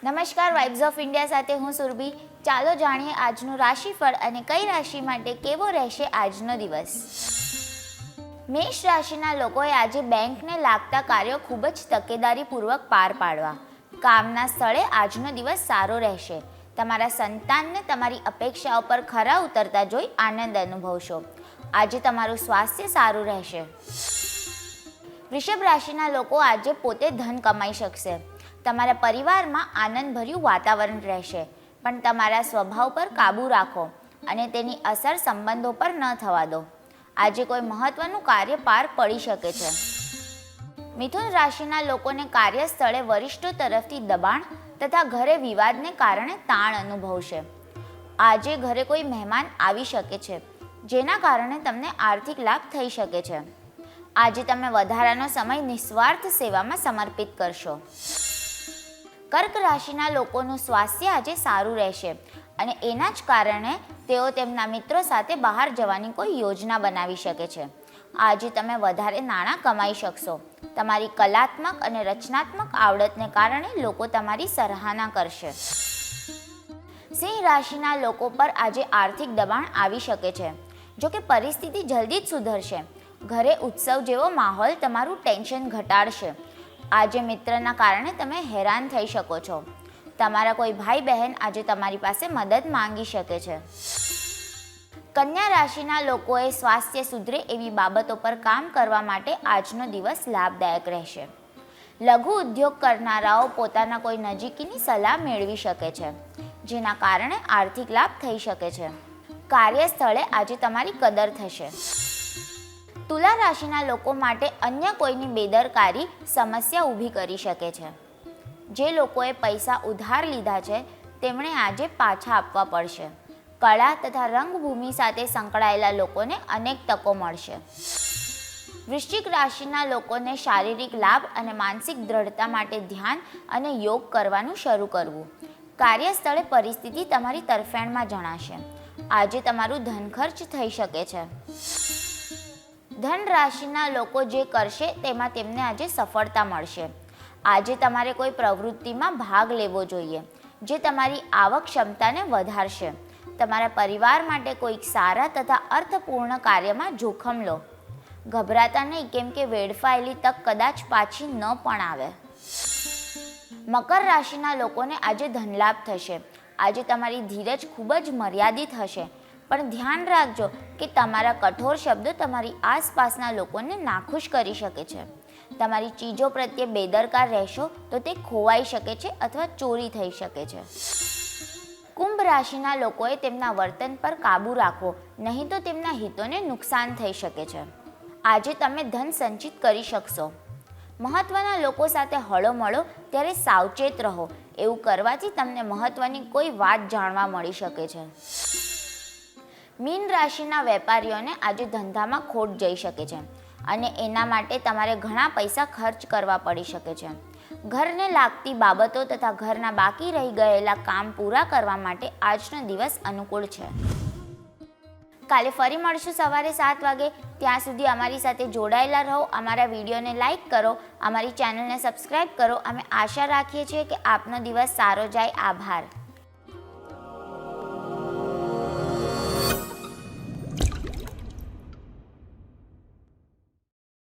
નમસ્કાર, vibes of India સાથે હું સુરભી. ચાલો જાણીએ આજનું રાશિફળ અને કઈ રાશિ માટે કેવો રહેશે આજનો દિવસ. મેષ રાશિના લોકોએ આજે બેંકને લાગતા કાર્યો ખૂબ જ તકેદારીપૂર્વક પાર પાડવા. કામના સ્થળે આજનો દિવસ સારો રહેશે. તમારા સંતાનને તમારી અપેક્ષાઓ પર ખરા ઉતરતા જોઈ આનંદ અનુભવશો. આજે તમારું સ્વાસ્થ્ય સારું રહેશે. વૃષભ રાશિના લોકો આજે પોતે ધન કમાઈ શકશે. તમારા પરિવારમાં આનંદભર્યું વાતાવરણ રહેશે, પણ તમારા સ્વભાવ પર કાબૂ રાખો અને તેની અસર સંબંધો પર ન થવા દો. આજે કોઈ મહત્વનું કાર્ય પાર પડી શકે છે. મિથુન રાશિના લોકોને કાર્યસ્થળે વરિષ્ઠો તરફથી દબાણ તથા ઘરે વિવાદને કારણે તાણ અનુભવશે. આજે ઘરે કોઈ મહેમાન આવી શકે છે, જેના કારણે તમને આર્થિક લાભ થઈ શકે છે. આજે તમે વધારાનો સમય નિસ્વાર્થ સેવામાં સમર્પિત કરશો. કર્ક રાશિના લોકોનું સ્વાસ્થ્ય આજે સારું રહેશે અને એના જ કારણે તેઓ તેમના મિત્રો સાથે બહાર જવાની કોઈ યોજના બનાવી શકે છે. આજે તમે વધારે નાણાં કમાઈ શકશો. તમારી કલાત્મક અને રચનાત્મક આવડતને કારણે લોકો તમારી સરાહના કરશે. સિંહ રાશિના લોકો પર આજે આર્થિક દબાણ આવી શકે છે, જો કે પરિસ્થિતિ જલ્દી જ સુધરશે. ઘરે ઉત્સવ જેવો માહોલ તમારું ટેન્શન ઘટાડશે. આજે મિત્રના કારણે તમે હેરાન થઈ શકો છો. તમારા કોઈ ભાઈ બહેન આજે તમારી પાસે મદદ માંગી શકે છે. કન્યા રાશિના લોકોએ સ્વાસ્થ્ય સુધરે એવી બાબતો પર કામ કરવા માટે આજનો દિવસ લાભદાયક રહેશે. લઘુ ઉદ્યોગ કરનારાઓ પોતાના કોઈ નજીકીની સલાહ મેળવી શકે છે, જેના કારણે આર્થિક લાભ થઈ શકે છે. કાર્યસ્થળે આજે તમારી કદર થશે. તુલા રાશિના લોકો માટે અન્ય કોઈની બેદરકારી સમસ્યા ઊભી કરી શકે છે. જે લોકોએ પૈસા ઉધાર લીધા છે તેમણે આજે પાછા આપવા પડશે. કળા તથા રંગભૂમિ સાથે સંકળાયેલા લોકોને અનેક તકો મળશે. વૃશ્ચિક રાશિના લોકોને શારીરિક લાભ અને માનસિક દ્રઢતા માટે ધ્યાન અને યોગ કરવાનું શરૂ કરવું. કાર્યસ્થળે પરિસ્થિતિ તમારી તરફેણમાં જણાશે. આજે તમારું ધન ખર્ચ થઈ શકે છે. ધન રાશિના લોકો જે કરશે તેમાં તેમને આજે સફળતા મળશે. આજે તમારે કોઈ પ્રવૃત્તિમાં ભાગ લેવો જોઈએ, જે તમારી આવક ક્ષમતાને વધારશે. તમારા પરિવાર માટે કોઈક સારા તથા અર્થપૂર્ણ કાર્યમાં જોખમ લો. ગભરાતા નહીં, કેમ કે વેડફાયેલી તક કદાચ પાછી ન પણ આવે. મકર રાશિના લોકોને આજે ધનલાભ થશે. આજે તમારી ધીરજ ખૂબ જ મર્યાદિત હશે, પણ ધ્યાન રાખજો કે તમારા કઠોર શબ્દો તમારી આસપાસના લોકોને નાખુશ કરી શકે છે. તમારી ચીજો પ્રત્યે બેદરકાર રહેશો તો તે ખોવાઈ શકે છે અથવા ચોરી થઈ શકે છે. કુંભ રાશિના લોકોએ તેમના વર્તન પર કાબૂ રાખવો, નહીં તો તેમના હિતોને નુકસાન થઈ શકે છે. આજે તમે ધન સંચિત કરી શકશો. મહત્વના લોકો સાથે હળો મળો ત્યારે સાવચેત રહો. એવું કરવાથી તમને મહત્વની કોઈ વાત જાણવા મળી શકે છે. મીન રાશિના વેપારીઓને આજે ધંધામાં ખોટ જઈ શકે છે અને એના માટે તમારે ઘણા પૈસા ખર્ચ કરવા પડી શકે છે. ઘરને લાગતી બાબતો તથા ઘરના બાકી રહી ગયેલા કામ પૂરા કરવા માટે આજનો દિવસ અનુકૂળ છે. કાલે ફરી મળશું સવારે 7 વાગે. ત્યાં સુધી અમારી સાથે જોડાયેલા રહો. અમારા વિડીયોને લાઈક કરો, અમારી ચેનલને સબસ્ક્રાઈબ કરો. અમે આશા રાખીએ છીએ કે આપનો દિવસ સારો જાય. આભાર.